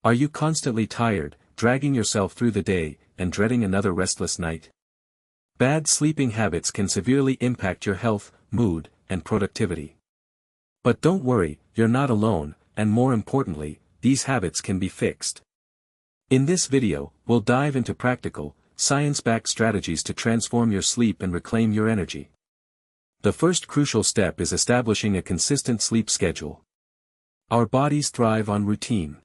Are you constantly tired, dragging yourself through the day, and dreading another restless night? Bad sleeping habits can severely impact your health, mood, and productivity. But don't worry, you're not alone, and more importantly, these habits can be fixed. In this video, we'll dive into practical, science-backed strategies to transform your sleep and reclaim your energy. The first crucial step is establishing a consistent sleep schedule. Our bodies thrive on routine.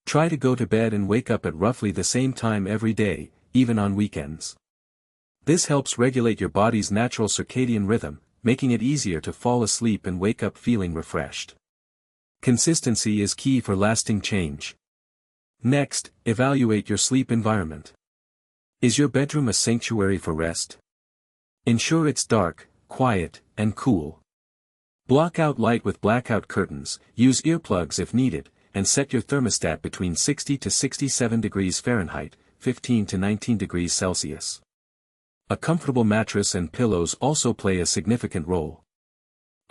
Try to go to bed and wake up at roughly the same time every day, even on weekends. This helps regulate your body's natural circadian rhythm, making it easier to fall asleep and wake up feeling refreshed. Consistency is key for lasting change. Next, evaluate your sleep environment. Is your bedroom a sanctuary for rest? Ensure it's dark, quiet, and cool. Block out light with blackout curtains, use earplugs if needed, and set your thermostat between 60 to 67 degrees Fahrenheit, 15 to 19 degrees Celsius. A comfortable mattress and pillows also play a significant role.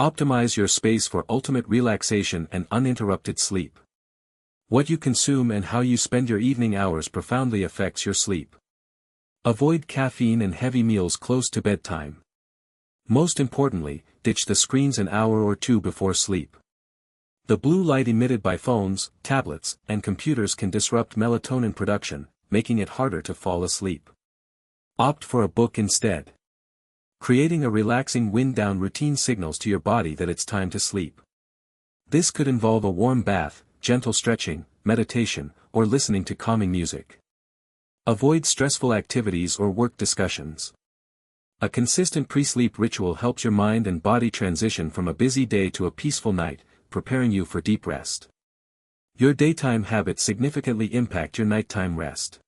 Optimize your space for ultimate relaxation and uninterrupted sleep. What you consume and how you spend your evening hours profoundly affects your sleep. Avoid caffeine and heavy meals close to bedtime. Most importantly, ditch the screens an hour or two before sleep. The blue light emitted by phones, tablets, and computers can disrupt melatonin production, making it harder to fall asleep. Opt for a book instead. Creating a relaxing wind-down routine signals to your body that it's time to sleep. This could involve a warm bath, gentle stretching, meditation, or listening to calming music. Avoid stressful activities or work discussions. A consistent pre-sleep ritual helps your mind and body transition from a busy day to a peaceful night, preparing you for deep rest. Your daytime habits significantly impact your nighttime rest.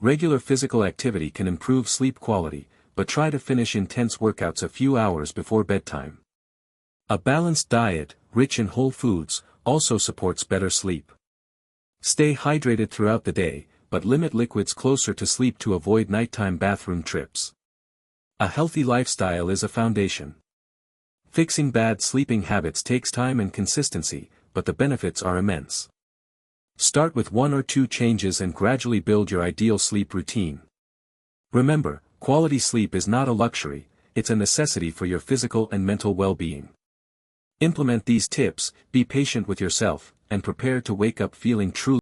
Regular physical activity can improve sleep quality, but try to finish intense workouts a few hours before bedtime. A balanced diet, rich in whole foods, also supports better sleep. Stay hydrated throughout the day, but limit liquids closer to sleep to avoid nighttime bathroom trips. A healthy lifestyle is a foundation. Fixing bad sleeping habits takes time and consistency, but the benefits are immense. Start with 1 or 2 changes and gradually build your ideal sleep routine. Remember, quality sleep is not a luxury, it's a necessity for your physical and mental well-being. Implement these tips, be patient with yourself, and prepare to wake up feeling truly